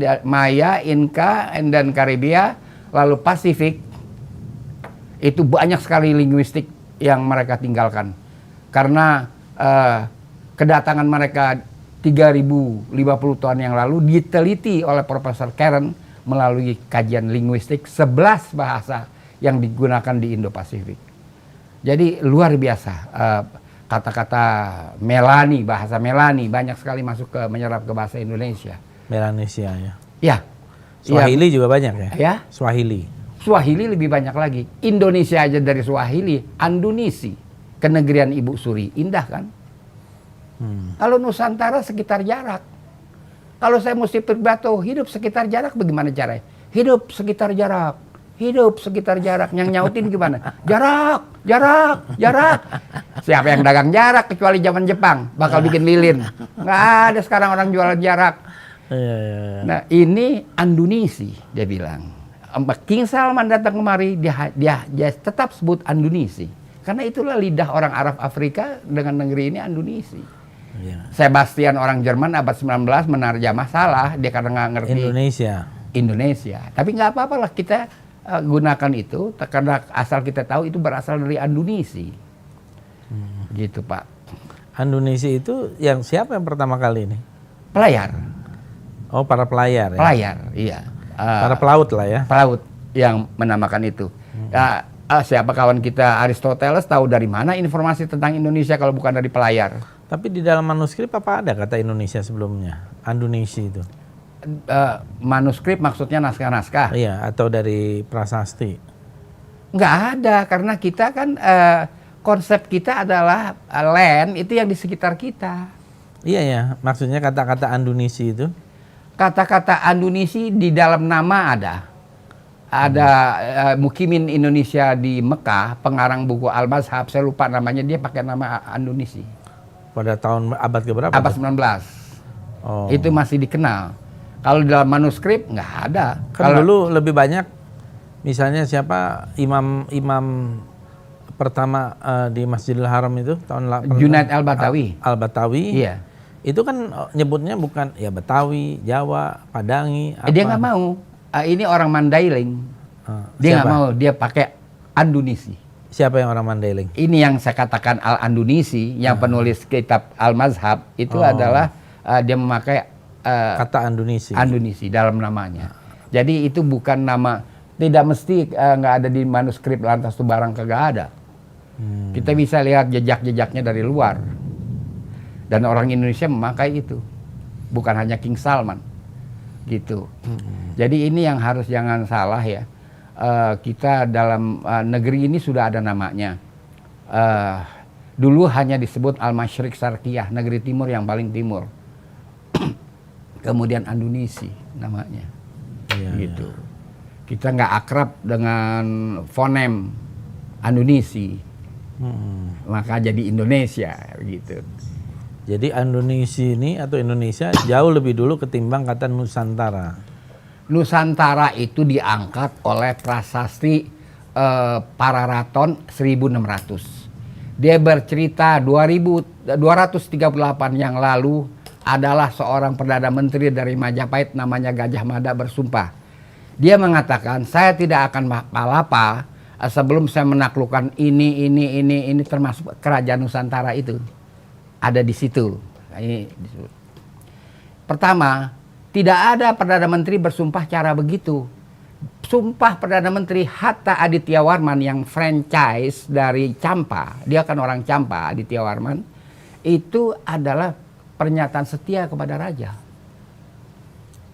Inka, dan Karibia, lalu Pasifik, itu banyak sekali linguistik yang mereka tinggalkan. Karena kedatangan mereka 3050 tahun yang lalu diteliti oleh Profesor Karen melalui kajian linguistik 11 bahasa yang digunakan di Indo-Pasifik. Jadi luar biasa. Kata-kata Melani, bahasa Melani banyak sekali masuk menyerap ke bahasa Indonesia. Melanesia ya. Ya. Swahili juga banyak ya? Ya. Swahili lebih banyak lagi. Indonesia aja dari Swahili, Andunisi, kenegerian Ibu Suri. Indah kan? Kalau Nusantara sekitar jarak. Kalau saya mesti berbato, hidup sekitar jarak bagaimana caranya? Hidup sekitar jarak. Yang nyautin gimana? Jarak. Siapa yang dagang jarak kecuali zaman Jepang? Bakal bikin lilin. Nggak ada sekarang orang jualan jarak. Nah ini Andunisi, dia bilang. King Salman datang kemari, dia tetap sebut Andunisi. Karena itulah lidah orang Arab Afrika dengan negeri ini Andunisi. Sebastian orang Jerman abad 19 menarjamah salah, dia karena nggak ngerti Indonesia. Tapi nggak apa-apa lah, kita gunakan itu karena asal kita tahu itu berasal dari Andunisi. Gitu Pak. Andunisi itu yang siapa yang pertama kali ini? Pelayar. Oh, para pelayar ya? Pelayar, iya. Para pelaut lah ya? Pelaut. yang menamakan itu. Siapa kawan kita Aristoteles tahu dari mana informasi tentang Indonesia kalau bukan dari pelayar? Tapi di dalam manuskrip apa ada kata Indonesia sebelumnya? Andunisi itu. Manuskrip maksudnya naskah-naskah? Iya, atau dari prasasti. Nggak ada, karena kita kan konsep kita adalah land itu yang di sekitar kita. Iya ya, maksudnya kata-kata Andunisi itu. Kata-kata Andunisi di dalam nama ada. Ada Mukimin Indonesia di Mekah, pengarang buku Al-Mazhab, saya lupa namanya, dia pakai nama Andunisi. Pada tahun abad keberapa? Abad tuh? 19. Oh. Itu masih dikenal. Kalau di dalam manuskrip nggak ada. Kan dulu lebih banyak, misalnya siapa imam pertama di Masjidil Haram itu tahun Junaid Al-Batawi. Al-Batawi. Iya. Itu kan nyebutnya bukan ya Betawi, Jawa, Padangi. Dia nggak mau. Ini orang Mandailing. Dia nggak mau. Dia pakai Andunisi. Siapa yang orang Mandailing? Ini yang saya katakan Al-Andunisi, yang penulis kitab Al-Mazhab itu adalah dia memakai kata Andunisi. Andunisi dalam namanya. Jadi itu bukan nama, tidak mesti nggak ada di manuskrip lantas itu barang kagak ada. Kita bisa lihat jejak-jejaknya dari luar. Dan orang Indonesia memakai itu. Bukan hanya King Salman. Gitu. Jadi ini yang harus jangan salah ya. Kita dalam negeri ini sudah ada namanya. Dulu hanya disebut Al-Masyriq Syarqiyah, negeri timur yang paling timur. Kemudian Andunisi namanya. Ya, gitu. Ya. Kita nggak akrab dengan fonem Andunisi. Maka jadi Indonesia gitu. Jadi Andunisi ini atau Indonesia jauh lebih dulu ketimbang kata Nusantara. Nusantara itu diangkat oleh prasasti Pararaton 1600. Dia bercerita 238 yang lalu adalah seorang Perdana Menteri dari Majapahit namanya Gajah Mada bersumpah. Dia mengatakan, saya tidak akan palapa sebelum saya menaklukkan ini termasuk kerajaan Nusantara itu. Ada di situ. Ini disebut. Pertama, tidak ada Perdana Menteri bersumpah cara begitu. Sumpah Perdana Menteri Hatta Aditya Warman yang franchise dari Campa, dia kan orang Campa, Aditya Warman, itu adalah pernyataan setia kepada raja.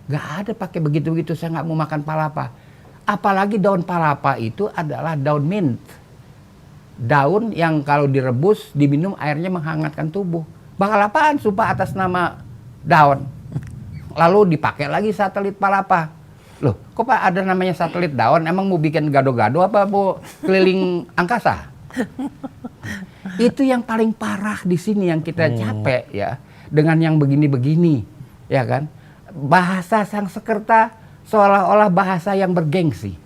Gak ada pakai begitu-begitu, saya nggak mau makan palapa. Apalagi daun palapa itu adalah daun mint. Daun yang kalau direbus, diminum airnya menghangatkan tubuh. Bakal apaan sumpah atas nama daun? Lalu dipakai lagi satelit palapa. Loh, kok Pak ada namanya satelit daun? Emang mau bikin gado-gado apa mau keliling angkasa? Itu yang paling parah di sini yang kita capek ya. Dengan yang begini-begini, ya kan? Bahasa Sanskerta seolah-olah bahasa yang bergengsi.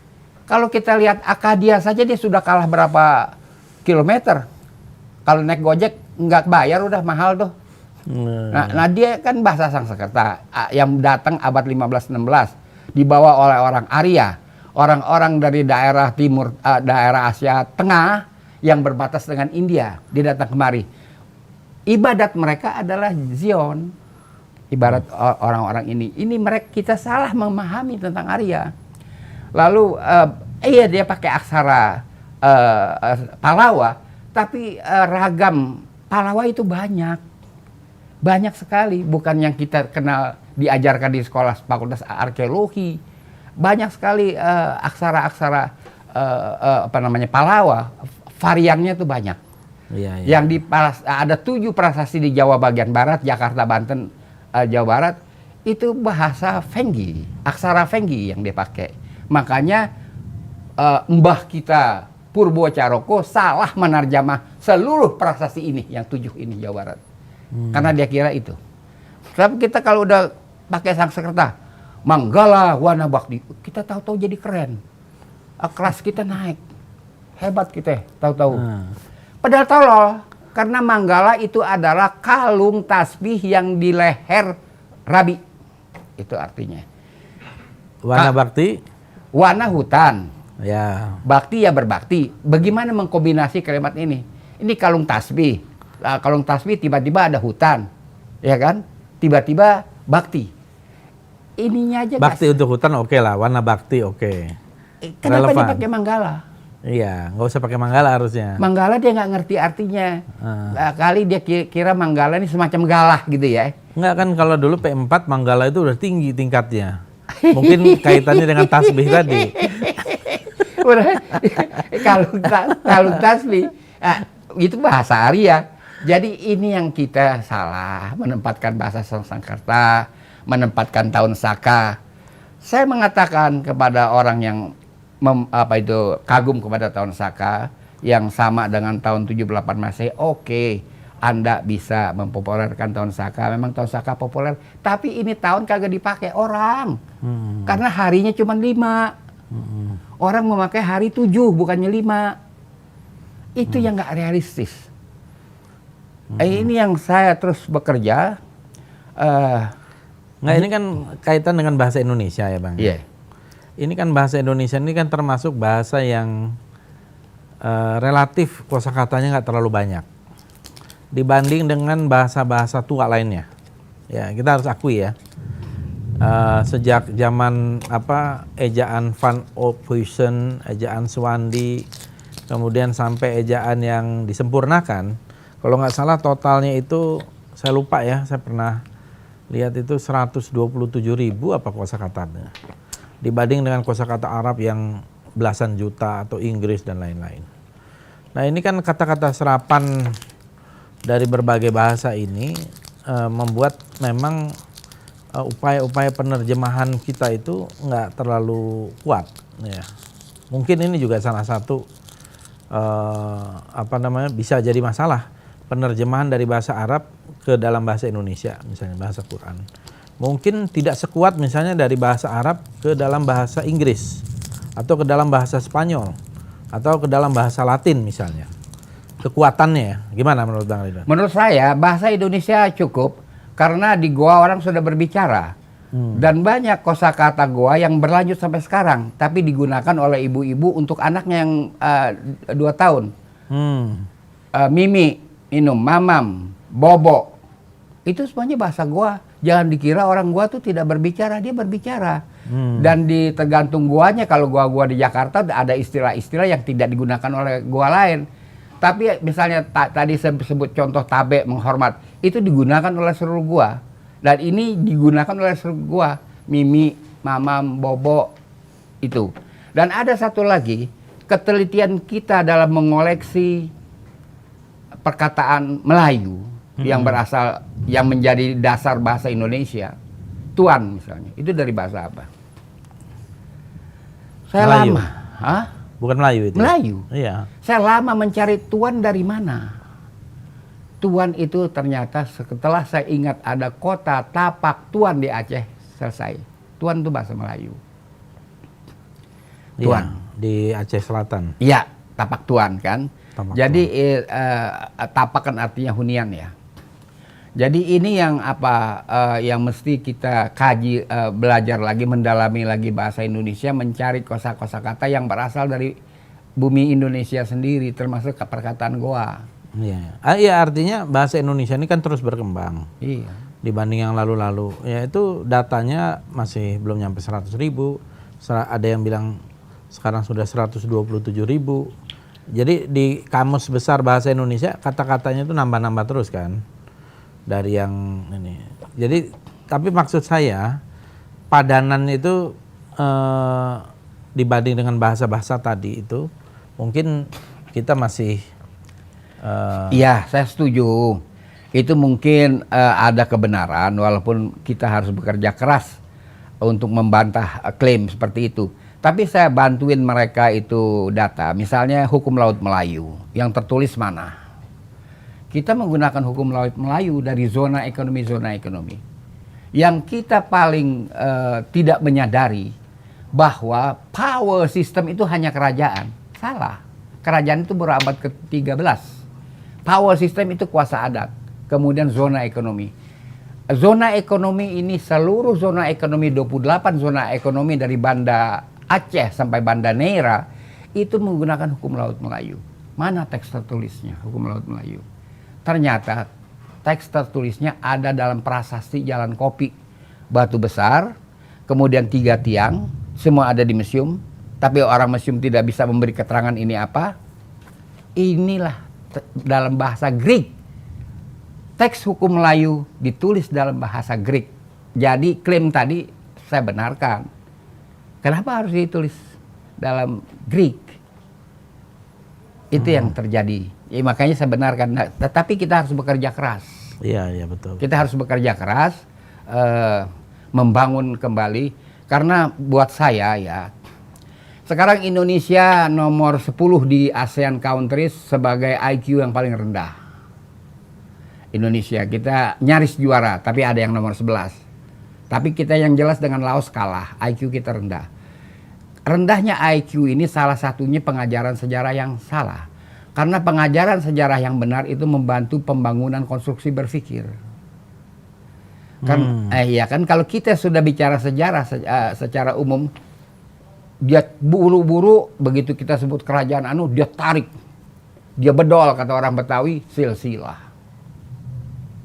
Kalau kita lihat Akadia saja dia sudah kalah berapa kilometer. Kalau naik Gojek nggak bayar udah mahal tuh. Nah dia kan bahasa Sanskerta yang datang abad 15-16 dibawa oleh orang Arya, orang-orang dari daerah timur, daerah Asia Tengah yang berbatas dengan India. Dia datang kemari. Ibadat mereka adalah Zion. Ibarat orang-orang ini mereka kita salah memahami tentang Arya. Lalu iya dia pakai aksara Palawa, tapi ragam Palawa itu banyak sekali, bukan yang kita kenal diajarkan di sekolah fakultas arkeologi. Banyak sekali aksara-aksara Palawa, variannya itu banyak. Ya. Yang ada 7 prasasti di Jawa bagian barat, Jakarta, Banten, Jawa Barat, itu bahasa Fenggi, aksara Fenggi yang dia pakai. Makanya mbah kita Purbo Caroko salah menarjamah seluruh prasasti ini, yang 7 ini Jawa Barat. Karena dia kira itu. Tapi kita kalau udah pakai Sanskerta, Manggala Wana Bakti, kita tahu-tahu jadi keren. Kelas kita naik. Hebat kita, tahu-tahu. Padahal tolol, karena Manggala itu adalah kalung tasbih yang di leher Rabi. Itu artinya. Wana Bakti? Wana hutan. Ya. Bakti ya berbakti. Bagaimana mengkombinasi kalimat ini? Ini kalung tasbih. Kalung tasbih tiba-tiba ada hutan. Ya kan? Tiba-tiba bakti. Ininya aja Bakti untuk hutan oke lah, Wana Bakti oke. Kenapa dia Relevan. pakai Manggala? Iya, nggak usah pakai Manggala harusnya. Manggala dia nggak ngerti artinya. Kali dia kira Manggala ini semacam galah gitu ya. Enggak kan kalau dulu P4 Manggala itu udah tinggi tingkatnya. Mungkin kaitannya dengan tasbih tadi. Udah, kalau tasbih itu bahasa Arya. Jadi ini yang kita salah, menempatkan bahasa Sanskerta, menempatkan tahun Saka. Saya mengatakan kepada orang yang kagum kepada tahun Saka yang sama dengan tahun 78 Masehi, oke, Anda bisa mempopulerkan tahun Saka, memang tahun Saka populer, tapi ini tahun kagak dipakai orang. Karena harinya cuma 5. Orang memakai hari 7 bukannya 5. Itu yang nggak realistis. Ini yang saya terus bekerja. Nggak, ini kan kaitan dengan bahasa Indonesia ya Bang. Iya. Ini kan bahasa Indonesia ini kan termasuk bahasa yang relatif kosakatanya nggak terlalu banyak dibanding dengan bahasa-bahasa tua lainnya. Ya kita harus akui ya. Sejak zaman ejaan Van Ophuijsen, ejaan Swandi, kemudian sampai ejaan yang disempurnakan, kalau nggak salah totalnya itu saya lupa ya, saya pernah lihat itu 127.000 apa kosakatanya dibanding dengan kosakata Arab yang belasan juta atau Inggris dan lain-lain. Nah ini kan kata-kata serapan dari berbagai bahasa ini membuat memang upaya-upaya penerjemahan kita itu nggak terlalu kuat. Ya. Mungkin ini juga salah satu bisa jadi masalah penerjemahan dari bahasa Arab ke dalam bahasa Indonesia, misalnya bahasa Quran. Mungkin tidak sekuat misalnya dari bahasa Arab ke dalam bahasa Inggris atau ke dalam bahasa Spanyol atau ke dalam bahasa Latin misalnya. Kekuatannya gimana menurut Bang Ridwan? Menurut saya bahasa Indonesia cukup karena di Goa orang sudah berbicara. Dan banyak kosakata Goa yang berlanjut sampai sekarang tapi digunakan oleh ibu-ibu untuk anaknya yang 2 tahun. Mimi, minum, mamam, bobo. Itu semuanya bahasa Goa. Jangan dikira orang Goa tuh tidak berbicara, dia berbicara. Dan tergantung Goanya, kalau Goa-Goa di Jakarta ada istilah-istilah yang tidak digunakan oleh Goa lain. Tapi misalnya tadi saya sebut contoh tabe, menghormat, itu digunakan oleh seluruh Goa. Dan ini digunakan oleh seluruh Goa. Mimi, mamam, bobo, itu. Dan ada satu lagi, ketelitian kita dalam mengoleksi perkataan Melayu yang berasal, yang menjadi dasar bahasa Indonesia. Tuan misalnya, itu dari bahasa apa? Saya Melayu. lama. Hah? Bukan Melayu itu? Melayu. Iya. Saya lama mencari tuan dari mana. Tuan itu ternyata setelah saya ingat ada kota Tapak Tuan di Aceh, selesai. Tuan itu bahasa Melayu. Tuan. Iya, di Aceh Selatan. Iya, Tapak Tuan kan. Tapak Jadi tapak kan artinya hunian ya. Jadi ini yang yang mesti kita kaji, belajar lagi, mendalami lagi bahasa Indonesia, mencari kosakata yang berasal dari bumi Indonesia sendiri, termasuk perkataan Goa. Iya. Iya, artinya bahasa Indonesia ini kan terus berkembang. Iya. Dibanding yang lalu-lalu. Ya itu datanya masih belum nyampe 100.000. Ada yang bilang sekarang sudah 127.000. Jadi di kamus besar bahasa Indonesia kata-katanya itu nambah-nambah terus kan. Dari yang ini. Jadi tapi maksud saya padanan itu dibanding dengan bahasa-bahasa tadi itu mungkin kita masih Iya, saya setuju. Itu mungkin ada kebenaran walaupun kita harus bekerja keras untuk membantah klaim seperti itu. Tapi saya bantuin mereka itu data. Misalnya hukum laut Melayu yang tertulis mana? Kita menggunakan hukum laut Melayu dari zona ekonomi. Yang kita paling tidak menyadari bahwa power system itu hanya kerajaan. Salah. Kerajaan itu baru abad ke-13. Power system itu kuasa adat. Kemudian zona ekonomi. Zona ekonomi ini seluruh zona ekonomi, 28 zona ekonomi dari Banda Aceh sampai Banda Neira itu menggunakan hukum laut Melayu. Mana teks tertulisnya hukum laut Melayu? Ternyata teks tertulisnya ada dalam prasasti Jalan Kopi. Batu besar, kemudian 3 tiang, semua ada di museum. tapi orang mesum tidak bisa memberi keterangan ini apa. Inilah dalam bahasa Greek. Teks hukum Melayu ditulis dalam bahasa Greek. Jadi klaim tadi saya benarkan. Kenapa harus ditulis dalam Greek? Itu yang terjadi. Ya, makanya saya benarkan. Nah, tetapi kita harus bekerja keras. Iya, iya betul. Kita harus bekerja keras, membangun kembali. Karena buat saya ya, sekarang Indonesia nomor 10 di ASEAN countries sebagai IQ yang paling rendah. Indonesia, kita nyaris juara, tapi ada yang nomor 11. Tapi kita yang jelas dengan Laos kalah, IQ kita rendah. Rendahnya IQ ini salah satunya pengajaran sejarah yang salah. Karena pengajaran sejarah yang benar itu membantu pembangunan konstruksi berpikir. Kan, ya kan kalau kita sudah bicara sejarah secara umum, dia buru-buru begitu kita sebut kerajaan anu, dia tarik, dia bedol kata orang Betawi, silsilah.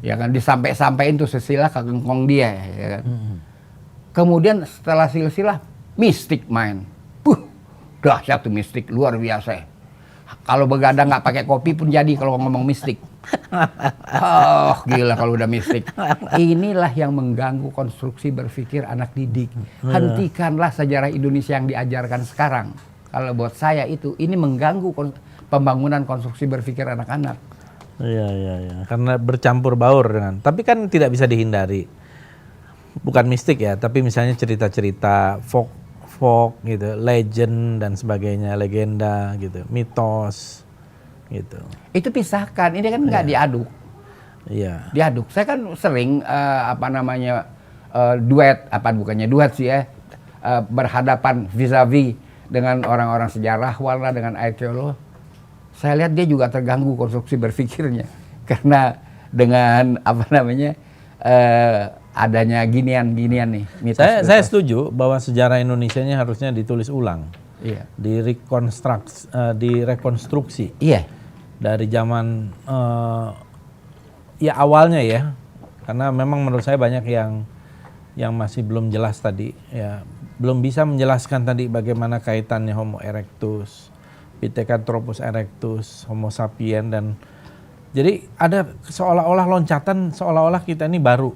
Ya kan disampai-sampaiin tuh silsilah ke gengkong dia, ya kan. Kemudian setelah silsilah, mistik main. Dahsyat tuh mistik, luar biasa. Kalau begadang nggak pakai kopi pun jadi kalau ngomong mistik. Oh gila kalau udah mistik. Inilah yang mengganggu konstruksi berpikir anak didik. Hentikanlah sejarah Indonesia yang diajarkan sekarang. Kalau buat saya itu, ini mengganggu pembangunan konstruksi berpikir anak-anak. Iya, iya, iya. Karena bercampur baur dengan. Tapi kan tidak bisa dihindari. Bukan mistik ya, tapi misalnya cerita-cerita folk gitu, legend dan sebagainya, legenda gitu, mitos gitu. Itu pisahkan, ini kan nggak diaduk. Iya. Diaduk. Saya kan sering duet, bukannya duet sih ya, berhadapan vis-a-vis dengan orang-orang sejarawan lah, dengan arkeolog. Saya lihat dia juga terganggu konstruksi berpikirnya karena dengan adanya ginian-ginian nih. Saya setuju bahwa sejarah Indonesianya harusnya ditulis ulang, iya. Direkonstruksi, iya. Dari zaman ya awalnya ya, karena memang menurut saya banyak yang masih belum jelas tadi, ya belum bisa menjelaskan tadi bagaimana kaitannya Homo erectus, Pithecanthropus erectus, Homo sapien, dan jadi ada seolah-olah loncatan, seolah-olah kita ini baru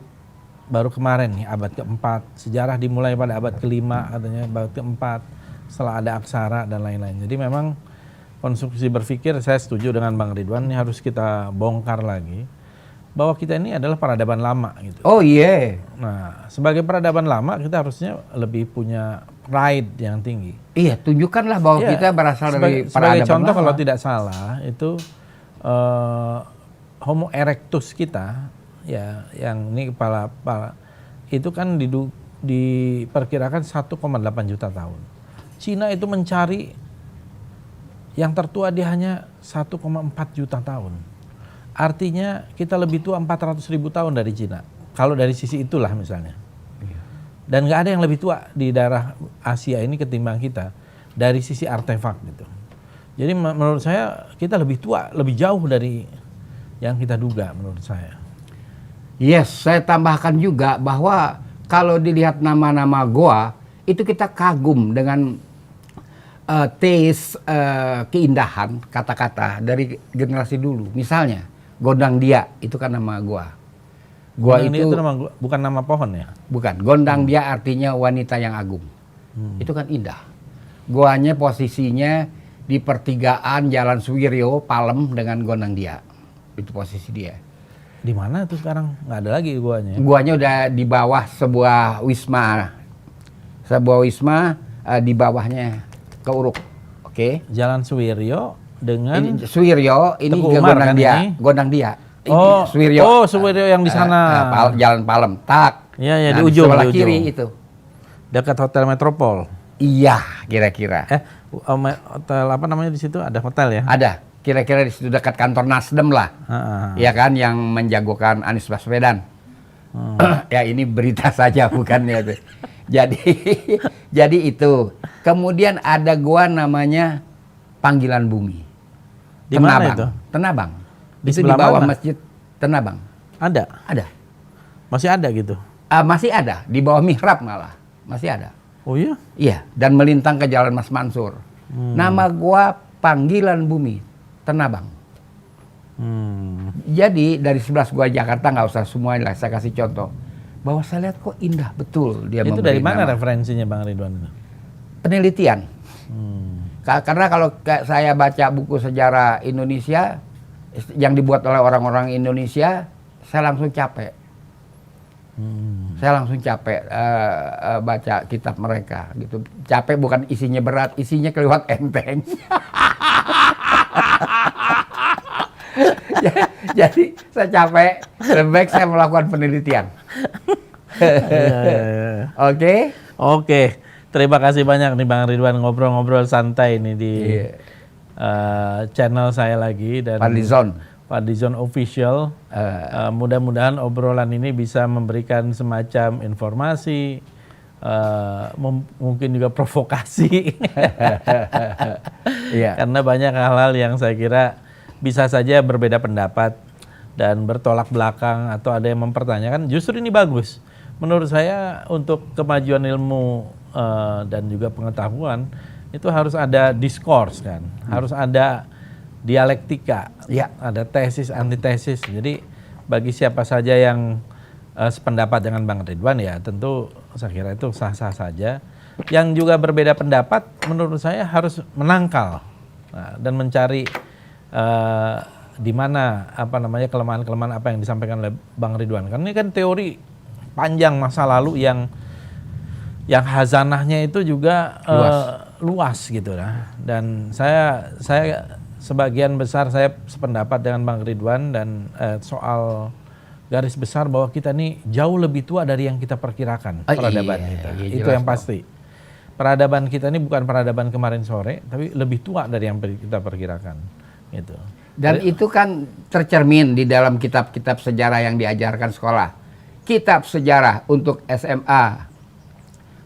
kemarin nih, abad keempat. Sejarah dimulai pada abad kelima, katanya abad keempat, setelah ada aksara dan lain-lain. Jadi memang konstruksi berpikir, saya setuju dengan Bang Ridwan, ini harus kita bongkar lagi, bahwa kita ini adalah peradaban lama gitu. Oh iya. Nah, sebagai peradaban lama, kita harusnya lebih punya pride yang tinggi. Iya, tunjukkanlah bahwa kita berasal dari peradaban sebagai contoh lama. Kalau tidak salah, itu Homo erectus kita, ya, yang ini kepala itu kan diperkirakan 1,8 juta tahun. Cina itu mencari yang tertua dia hanya 1,4 juta tahun. Artinya kita lebih tua 400.000 tahun dari Cina. Kalau dari sisi itulah misalnya. Dan nggak ada yang lebih tua di daerah Asia ini ketimbang kita dari sisi artefak gitu. Jadi menurut saya kita lebih tua, lebih jauh dari yang kita duga menurut saya. Yes, saya tambahkan juga bahwa kalau dilihat nama-nama goa, itu kita kagum dengan taste, keindahan kata-kata dari generasi dulu. Misalnya, Gondang Dia, itu kan nama goa. Goa itu bukan nama pohon ya? Bukan, Gondang Dia artinya wanita yang agung. Itu kan indah. Goanya posisinya di pertigaan Jalan Suwiryo, Palem dengan Gondang Dia. Itu posisi dia. Di mana tuh sekarang? Nggak ada lagi guanya. Guanya udah di bawah sebuah wisma. Sebuah wisma di bawahnya ke Uruk. Oke. Jalan Suwiryo dengan Suwiryo ini Teguh ke Umar, Gondang kan Dia. ini? Gondang Dia. Oh, Suwiryo. Oh, Suwiryo yang di sana. Jalan Palem. Tak. Iya, ya, Nah, di ujung. sebelah di kiri ujung. itu. Dekat Hotel Metropol. Iya, kira-kira. Hotel apa namanya di situ? Ada hotel ya? Ada. Kira-kira di situ dekat kantor Nasdem lah. Ya kan, yang menjagokan Anies Baswedan. Ya ini berita saja bukan ya. Jadi itu. Kemudian ada gua namanya Panggilan Bumi. Di mana itu? Tenabang. Di Itu di sebelah bawah mana? Masjid Tenabang. Ada. Ada. Masih ada gitu. Masih ada di bawah mihrab malah. Masih ada. Oh iya? Iya, dan melintang ke Jalan Mas Mansur. Nama gua panggilan bumi, Tenabang. Jadi dari 11 gua Jakarta, nggak usah semuanya lah, saya kasih contoh. Bahwa saya lihat kok indah betul dia Itu memberi dari mana nama. referensinya Bang Ridwan itu? Penelitian. Karena kalau saya baca buku sejarah Indonesia yang dibuat oleh orang-orang Indonesia, saya langsung capek. Saya langsung capek baca kitab mereka gitu. Capek bukan isinya berat, isinya kelewat enteng. Jadi saya capek, lebih baik saya melakukan penelitian. Oke. Oke, terima kasih banyak nih Bang Ridwan ngobrol-ngobrol santai ini di channel saya lagi dan Fadlizon Official. Mudah-mudahan obrolan ini bisa memberikan semacam informasi, mungkin juga provokasi. Karena banyak hal-hal yang saya kira bisa saja berbeda pendapat dan bertolak belakang atau ada yang mempertanyakan. Justru ini bagus. Menurut saya untuk kemajuan ilmu dan juga pengetahuan itu harus ada diskurs kan, harus ada dialektika, ada tesis antitesis. Jadi bagi siapa saja yang sependapat dengan Bang Ridwan ya tentu saya kira itu sah-sah saja. Yang juga berbeda pendapat menurut saya harus menangkal dan mencari di mana kelemahan-kelemahan apa yang disampaikan oleh Bang Ridwan. Karena ini kan teori panjang masa lalu yang hazanahnya itu juga luas gitu lah. Dan saya sebagian besar saya sependapat dengan Bang Ridwan dan soal garis besar bahwa kita ini jauh lebih tua dari yang kita perkirakan peradaban kita. Itu yang pasti. Peradaban kita ini bukan peradaban kemarin sore, tapi lebih tua dari yang kita perkirakan. Gitu. Dan itu kan tercermin di dalam kitab-kitab sejarah yang diajarkan sekolah. Kitab sejarah untuk SMA.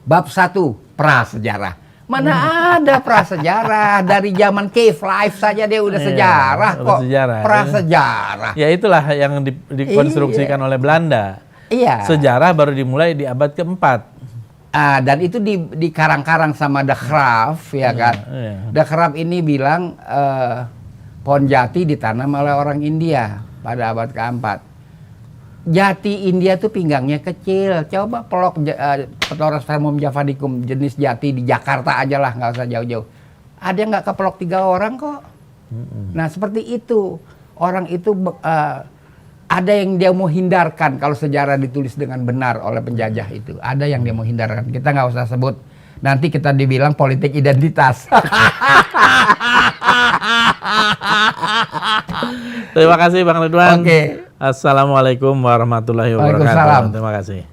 Bab 1, prasejarah. Mana ada prasejarah? Dari zaman cave life saja dia udah sejarah kok. Prasejarah. Ya itulah yang dikonstruksikan oleh Belanda. Sejarah baru dimulai di abad keempat. Dan itu di karang-karang sama De Graaf, ya kan. De Graaf ini bilang pohon jati ditanam oleh orang India pada abad keempat. Jati India tuh pinggangnya kecil. Coba pelok Pterosphaermum javanicum jenis jati di Jakarta aja lah, nggak usah jauh-jauh. Ada yang nggak kepelok 3 orang kok. Nah seperti itu. Orang itu ada yang dia mau hindarkan kalau sejarah ditulis dengan benar oleh penjajah itu. Ada yang dia mau hindarkan. Kita nggak usah sebut. Nanti kita dibilang politik identitas. Terima kasih Bang Ridwan. Oke. Assalamualaikum warahmatullahi wabarakatuh. Terima kasih.